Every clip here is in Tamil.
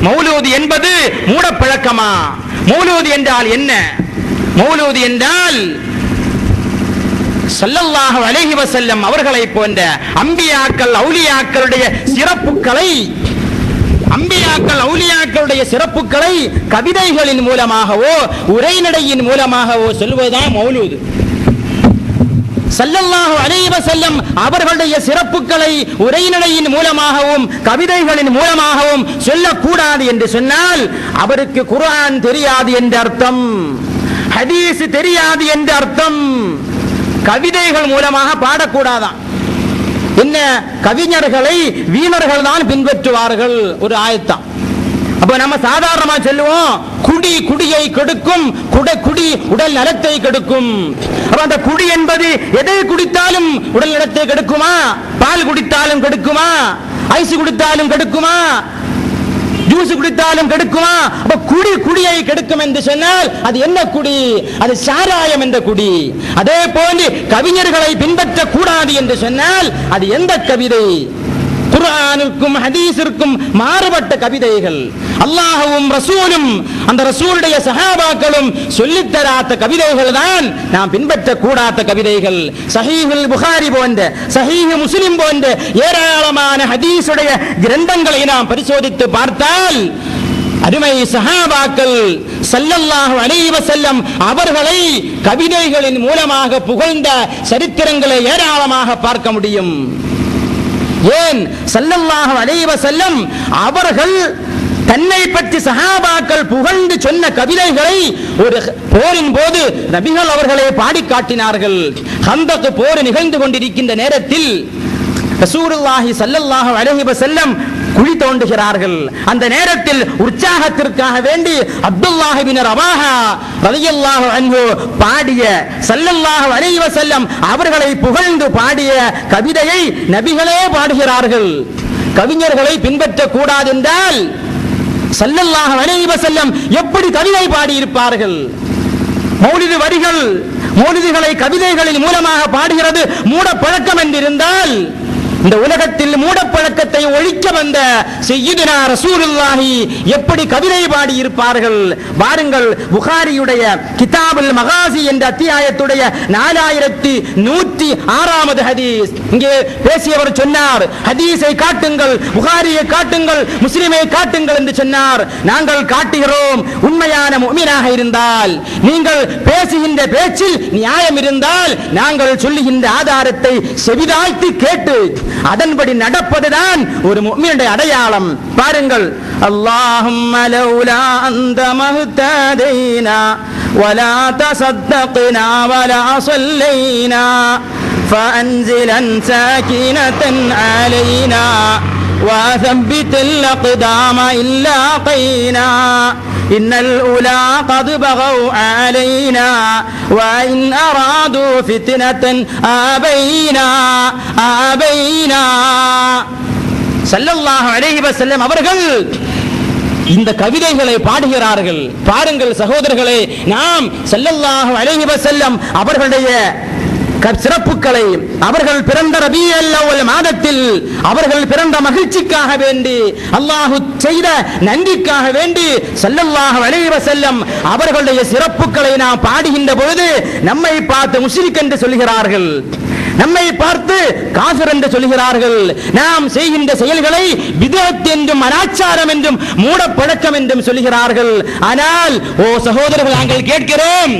மௌலூது என்பது மூடப்பழக்கமா? மௌலூது என்றால் என்ன? மௌலூது என்றால் ஸல்லல்லாஹு அலைஹி வஸல்லம் அவர்களை போன்ற அம்பியாக்கள் அவுலியாக்களுடைய சிறப்புகளை கவிதைகளின் மூலமாகவோ உரைநடையின் மூலமாகவோ சொல்வதுதான் மௌலூது. ஸல்லல்லாஹு அலைஹி வஸல்லம் அவர்களுடைய சிறப்புகளை உரைநடையின் மூலமாகவும் கவிதைகளின் மூலமாகவும் சொல்லக்கூடாது என்று சொன்னால் அவருக்கு குர்ஆன் தெரியாது என்ற அர்த்தம், ஹதீஸ் தெரியாது என்ற அர்த்தம். கவிதைகள் மூலமாக பாடக்கூடாதான். என்ன, கவிஞர்களை வீணர்கள் தான் பின்பற்றுவார்கள் ஒரு ஆயத்தான். அப்ப நம்ம சாதாரணமா சொல்லுவோம், குடி குடியை கெடுக்கும், குடி உடல் நலத்தை கெடுக்கும். அப்ப அந்த குடி என்பது எதை குடித்தாலும் உடல் நலத்தை கெடுக்குமா? பால் குடித்தாலும் கெடுக்குமா? ஐஸ் குடித்தாலும் கெடுக்குமா? ஜூஸ் குடித்தாலும் கெடுக்குமா? அப்ப குடியை கெடுக்கும் என்று சொன்னால் அது என்ன குடி? அது சாராயம் என்ற குடி. அதே போன்று கவிஞர்களை பின்பற்ற கூடாது என்று சொன்னால் அது எந்த கவிதை? குர்ஆனுக்கும் ஹதீஸிற்கும் மாறுபட்ட கவிதைகள், அல்லாஹ்வும் ரசூலும் அந்த ரசூலுடைய சஹாபாக்களும் சொல்லித் தராத கவிதைகள் தான் நாம் பின்பற்ற கூடாத கவிதைகள். சஹீஹுல் புகாரி போன்ற, சஹீஹ் முஸ்லிம் போன்ற ஏராளமான ஹதீஸுடைய கிரந்தங்களை நாம் பரிசோதித்து பார்த்தால் அருமை சஹாபாக்கள் ஸல்லல்லாஹு அலைஹி வஸல்லம் அவர்களை கவிதைகளின் மூலமாக புகழ்ந்த சரித்திரங்களை ஏராளமாக பார்க்க முடியும். ஏன் ஸல்லல்லாஹு அலைஹி வஸல்லம் அவர்கள் தன்னை பற்றி சஹாபாக்கள் புகழ்ந்து சொன்ன கவிதைகளை ஒரு போரின் போது நபிகள் அவர்களே பாடி காட்டினார்கள். ஹந்தக் போர் நிகழ்ந்து கொண்டிருக்கின்ற நேரத்தில் ரசூலுல்லாஹி ஸல்லல்லாஹு அலைஹி வஸல்லம் குழி தோண்டுகிறார்கள். அந்த நேரத்தில் உற்சாகத்திற்காக வேண்டி அப்துல்லாஹ் இப்னு ரவாஹா ரலியல்லாஹு அன்ஹு பாடிய, ஸல்லல்லாஹு அலைஹி வஸல்லம் அவர்களை புகழ்ந்து பாடிய கவிதையை நபிகளே பாடுகிறார்கள். கவிஞர்களை பின்பற்ற கூடாது என்றால் ஸல்லல்லாஹு அலைஹி வஸல்லம் எப்படி கவிதை பாடி இருப்பார்கள்? மௌலிது வரிகள், மௌலிதுகளை கவிதைகளின் மூலமாக பாடுகிறது மூட பழக்கம் என்றிருந்தால் இந்த உலகத்தில் மூடப்பழக்கத்தை ஒழிக்க வந்த சய்யிதுனா ரசூலுல்லாஹி எப்படி கவிதை பாடி இருப்பார்கள்? பாருங்கள், புகாரியுடைய கிதாபுல் மகாசி என்ற அத்தியாயத்துடைய 4106வது ஹதீஸ். இங்கே பேசியவர் சொன்னார், ஹதீஸை காட்டுங்கள், புகாரியை காட்டுங்கள், முஸ்லிமை காட்டுங்கள் என்று சொன்னார். நாங்கள் காட்டுகிறோம். உண்மையான முஃமினாக இருந்தால், நீங்கள் பேசுகின்ற பேச்சில் நியாயம் இருந்தால், நாங்கள் சொல்லுகின்ற ஆதாரத்தை செவிதாய்த்து கேட்டு அதன்படி நடப்பதுதான் ஒரு முஃமினுடைய அடையாளம். பாருங்கள், அல்லாஹும்ம லௌலா அன்த மஹ்ததைனா வலா தஸத்தக்னா வலா ஸல்லைனா ஃபஅன்ஸிலன் சாகினதன் அலைனா வஸப்பித்தில் அக்தாம இல்லா கைனா இன்னல் உலா கத் பகவ் அலைனா وإن أرادوا فتنة آبينا ஸல்லல்லாஹு அலைஹி வஸல்லம் அவர்கள் இந்த கவிதைகளை பாடுகிறார்கள். பாருங்கள் சகோதரர்களே, நாம் ஸல்லல்லாஹு அலைஹி வஸல்லம் அவர்களுடைய சிறப்புகளை, அவர்கள் பிறந்த ரபியுல் அவ்வல் மாதத்தில் அவர்கள் பிறந்த மகிழ்ச்சிக்காக வேண்டி, அல்லாஹ் செய்த நன்றிக்காக வேண்டி ஸல்லல்லாஹு அலைஹி வஸல்லம் அவர்களுடைய சிறப்புகளை நாம் பாடுகின்ற பொழுது நம்மை பார்த்து முஷ்ரிக் என்று சொல்கிறார்கள், நம்மை பார்த்து காஃபிர் என்று சொல்கிறார்கள். நாம் செய்கின்ற செயல்களை பித்அத் என்றும் அனாச்சாரம் என்றும் மூடப்பழக்கம் என்றும் சொல்கிறார்கள். ஆனால் ஓ சகோதரர்கள், நாங்கள் கேட்கிறோம்,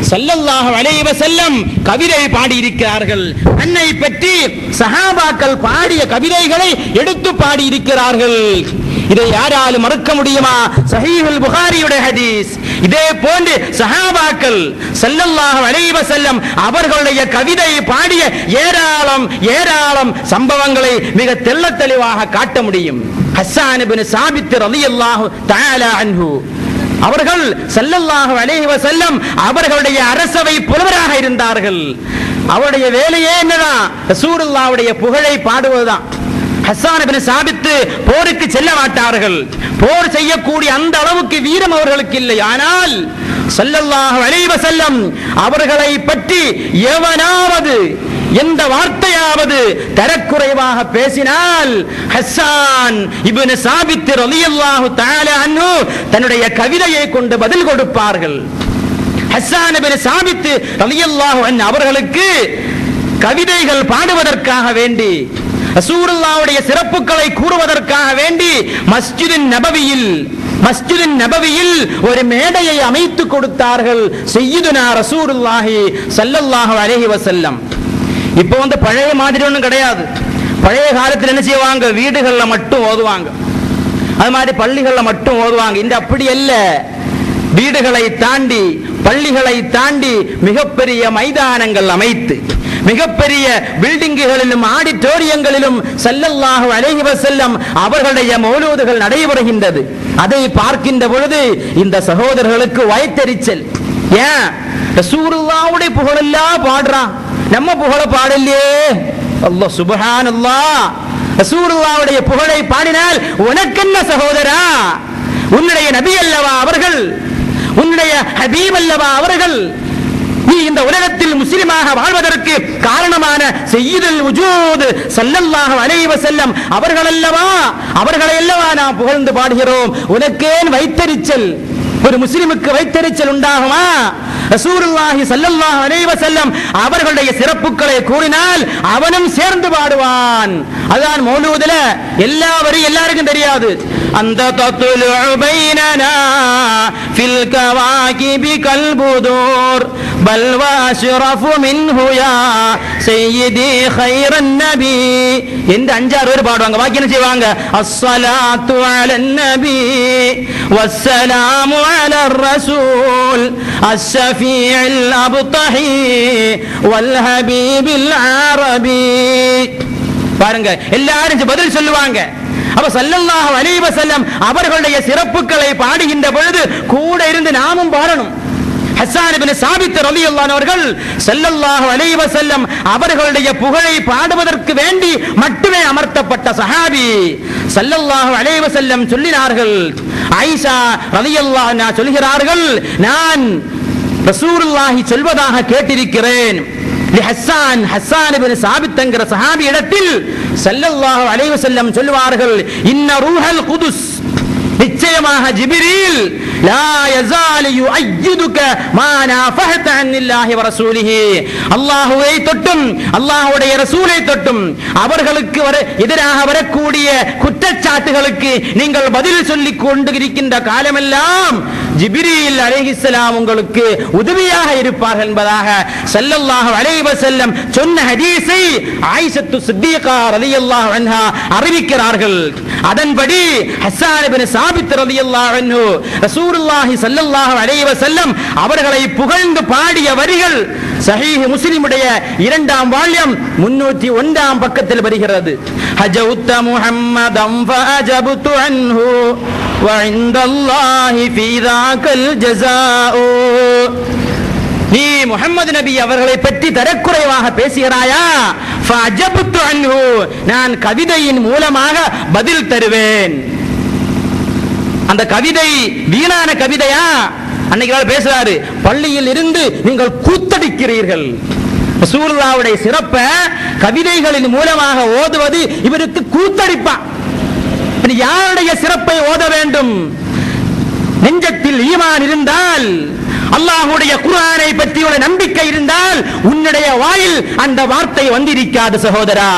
ஸல்லல்லாஹு அலைஹி வஸல்லம் கவிதை பாடி இருக்கிறார்கள். தன்னை பற்றி சஹாபாக்கள் பாடிய கவிதைகளை எடுத்து பாடி இருக்கிறார்கள். இதை யாராலும் மறுக்க முடியுமா? சஹீஹுல் புகாரியுடைய ஹதீஸ். இதே போன்று சஹாபாக்கள் ஸல்லல்லாஹு அலைஹி வஸல்லம் அவர்களுடைய கவிதை பாடிய ஏராளம் சம்பவங்களை மிக தெள்ளத் தெளிவாக காட்ட முடியும். ஹஸ்ஸான் இப்னு சாபித் ரலியல்லாஹு தஆலா அன்ஹு அவர்கள் ஸல்லல்லாஹு அலைஹி வஸல்லம் அவர்களுடைய அரசவை புலவராக இருந்தார்கள். அவருடைய வேலையே என்னதான்? ரசூலுல்லாஹ்வுடைய புகழை பாடுவதுதான். ஹஸ்ஸான் இப்னு சாபித் போருக்கு செல்ல மாட்டார்கள். போர் செய்யக்கூடிய அந்த அளவுக்கு வீரம் அவர்களுக்கு இல்லை. ஆனால் ஸல்லல்லாஹு அலைஹி வஸல்லம் அவர்களை பற்றி எவனாவது எந்த வார்த்தையாவது தரக்குறைவாக பேசினால் ஹஸ்ஸான் இப்னு சாபித் ரலியல்லாஹு தஆலா அன்ஹு தன்னுடைய கவிதையை கொண்டு பதில் கொடுப்பார்கள். ஹஸ்ஸான் இப்னு சாபித் ரலியல்லாஹு அன்ஹு அவர்களுக்கு கவிதைகள் பாடுவதற்காக வேண்டி, ரசூலுல்லாஹ்வுடைய சிறப்புகளை கூறுவதற்காக வேண்டி மஸ்ஜிதின் நபவியில் ஒரு மேடையை அமைத்து கொடுத்தார்கள் சய்யிதுனா ரசூலுல்லாஹி ஸல்லல்லாஹு அலைஹி வஸல்லம். இப்போ பழைய மாதிரி ஒன்றும் கிடையாது. பழைய காலத்தில் என்ன செய்வாங்க, வீடுகளில் மட்டும் ஓதுவாங்க, அது மாதிரி பள்ளிகளில் மட்டும் ஓதுவாங்க. இந்த அப்படி அல்ல, வீடுகளை தாண்டி பள்ளிகளை தாண்டி மிகப்பெரிய மைதானங்கள் அமைத்து மிகப்பெரிய பில்டிங்குகளிலும் ஆடிட்டோரியங்களிலும் ஸல்லல்லாஹு அலைஹி வஸல்லம் அவர்களுடைய மௌலூதுகள் நடைபெறுகின்றது. அதை பார்க்கின்ற பொழுது இந்த சகோதரர்களுக்கு வயிற்றெரிச்சல். ஏன் ரசூலுல்லாஹ்வுடைய புகழெல்லாம் பாடுறான், நம்ம புகழ பாடலையே. அல்லாஹ் சுப்ஹானல்லாஹ், ரசூலுல்லாஹ்வுடைய புகழை பாடினால் உனக்கென்ன சகோதரா? உன்னுடைய நபி அல்லவா அவர்கள், உன்னுடைய ஹபீப் அல்லவா அவர்கள். நீ இந்த உலகத்தில் முஸ்லிமாக வாழ்வதற்கு காரணமான சய்யிதுல் வஜூத் ஸல்லல்லாஹு அலைஹி வஸல்லம் அவர்களை அல்லவா நாம் புகழ்ந்து பாடுகிறோம். உனக்கேன் வைத்தறிச்சல்? ஒரு முஸ்லிமுக்கு வைத்தறிச்சல் உண்டாகுமா? ரசூலுல்லாஹி ஸல்லல்லாஹு அலைஹி வஸல்லம் அவர்களுடைய சிறப்புகளை கூறினால் அவனும் சேர்ந்து பாடுவான். அதான் மௌலூதுல எல்லா வரி எல்லாருக்கும் தெரியாது. அந்த தத்துலு பைனனா ஃபில் கவாகிபி கல்புதூர் பல் வஷ்ரஃபு மின்ஹு யா சய்யிதி கைரன் நபி என்று 5-6 பேர் பாடுவாங்க. பாக்கி என்ன செய்வாங்க? அஸ்ஸலாத்து அலன் நபி வஸ்ஸலாமு அலர் ரசூல் அஸ்ஸஃபீஇல் அப்தஹி வல் ஹபீபில் அரபி. பாருங்க, எல்லாரும் பதில் சொல்லுவாங்க. அப்ப ஸல்லல்லாஹு அலைஹி வஸல்லம் அவர்களுடைய சிறப்புகளை பாடுகின்ற பொழுது கூட இருந்து நாமும் பாடணும். ஹஸ்ஸான் இப்னு சாபித் ரலியல்லாஹு அன்ஹு அவர்கள் ஸல்லல்லாஹு அலைஹி வஸல்லம் அவர்களுடைய புகழை பாடுவதற்கு வேண்டி மட்டுமே அமர்த்தப்பட்ட சஹாபி. ஸல்லல்லாஹு அலைஹி வஸல்லம் சொல்லினார்கள், ஆயிஷா ரலியல்லாஹு அன்ஹா சொல்கிறார்கள், நான் ரசூலுல்லாஹி சொல்வதாக கேட்டிருக்கிறேன். ஹஸ்ஸான் இப்னு சாபித் என்கிற சஹாபி இடத்தில் ஸல்லல்லாஹு அலைஹி வஸல்லம் சொல்வார்கள், இன்ன ரூஹல் குதுஸ், நிச்சயமாக ஜிப்ரீல் லா யஸாலு யுஅய்யிதுக மா நாஃபஹத அன்னில்லாஹி வ ரசூலிஹி, அல்லாஹ்வை தொட்டும் அல்லாஹ்வுடைய ரசூலை தொட்டும் அவர்களுக்கு எதிராக வரக்கூடிய குற்றச்சாட்டுகளுக்கு நீங்கள் பதில் சொல்லிக் கொண்டு இருக்கின்ற காலமெல்லாம் ஜிப்ரீல் அலைஹிஸ்ஸலாம் உங்களுக்கு உதவியாக இருப்பார்கள் என்பதாக ஸல்லல்லாஹு அலைஹி வஸல்லம் சொன்ன ஹதீஸை ஆயிஷத்து சித்திகா ரலியல்லாஹு அன்ஹா அறிவிக்கிறார்கள். அதன்படி ஹஸ்ஸான் இப்னு சாபித் ரலியல்லாஹு அன்ஹு ரசூலுல்லாஹி ஸல்லல்லாஹு அலைஹி வஸல்லம் அவர்களை புகழ்ந்து பாடிய வரிகள் சஹீஹ் முஸ்லிமுடைய 2ஆம் வால்யம் 301ஆம் பக்கத்தில் வருகிறது. ஹஜவுத்த முஹம்மதம் ஃபஅஜபது அன்ஹு வ இன்தல்லாஹி ஃபீ ذاكல் ஜஸாஉ. நீ முஹம்மது நபி அவர்களை பற்றி தரக்குறைவாக பேசுகிறாயா? ஃபஅஜபது அன்ஹு, நான் கவிதையின் மூலமாக பதில் தருவேன். அந்த கவிதை வீணான கவிதையா? அன்னைக்கு பேசுறாரு, பள்ளியில் இருந்து நீங்கள் கூத்தடிக்கிறீர்கள். ரசூலுல்லாஹ்வுடைய சிறப்பை கவிதைகளின் மூலமாக ஓதுவது இவருக்கு கூத்தடிப்பா. யாருடைய சிறப்பை ஓத வேண்டும்? நெஞ்சத்தில் ஈமான் இருந்தால், அல்லாஹ்வுடைய குர்ஆனை பற்றி ஒரு நம்பிக்கை இருந்தால் உன்னுடைய வாயில் அந்த வார்த்தை வந்திருக்காது சகோதரா.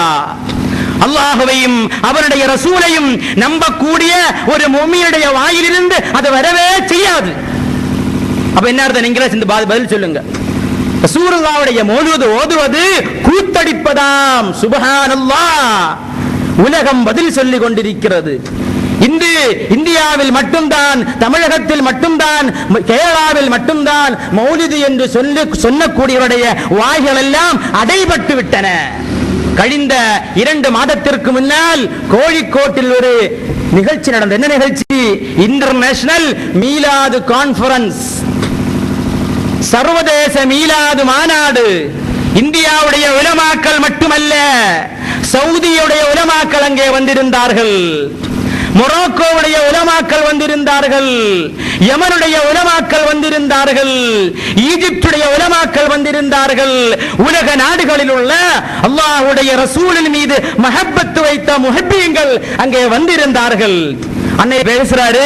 அல்லாஹ்வையும் அவருடைய ரசூலையும் நம்பக்கூடிய ஒரு முஃமினுடைய வாயிலிருந்து அது வரவே செய்யாது. அப்ப என்ன அர்த்தம்? நீங்களே இந்த பதில் சொல்லுங்க. ரசூலுல்லாஹ்வுடைய மௌலூத் ஓதுவது கூத்தடிப்பதாம். சுப்ஹானல்லாஹ், உலகம் பதில் சொல்லிக் கொண்டிருக்கிறது. இன்று இந்தியாவில் மட்டும்தான், தமிழகத்தில் மட்டும்தான், கேரளாவில் மட்டும்தான் மௌலிது என்று சொல்லக்கூடியவருடைய வாய்கள் எல்லாம் அடைபட்டு விட்டன. கழிந்த 2 மாதத்திற்கு முன்னால் கோழிக்கோட்டில் ஒரு நிகழ்ச்சி நடந்தது. என்ன நிகழ்ச்சி? இன்டர்நேஷனல் மீலாது கான்ஃபரன்ஸ், சர்வதேச மீலாது மாநாடு. இந்தியாவுடைய உலமாக்கள் மட்டுமல்ல, சவுதியுடைய உலமாக்கள் அங்கே வந்திருந்தார்கள், மொரோக்கோவுடைய உலமாக்கள் வந்து வந்திருந்தார்கள், யமனுடைய உலமாக்கள் வந்திருந்தார்கள், ஈஜிப்துடைய உலமாக்கள் வந்திருந்தார்கள். உலக நாடுகளில் உள்ள அல்லாஹ்வுடைய ரசூலின் மீது மஹப்பத் வைத்த முஹப்பீன்கள் அங்கே வந்திருந்தார்கள். அன்னை பேசுறாரு,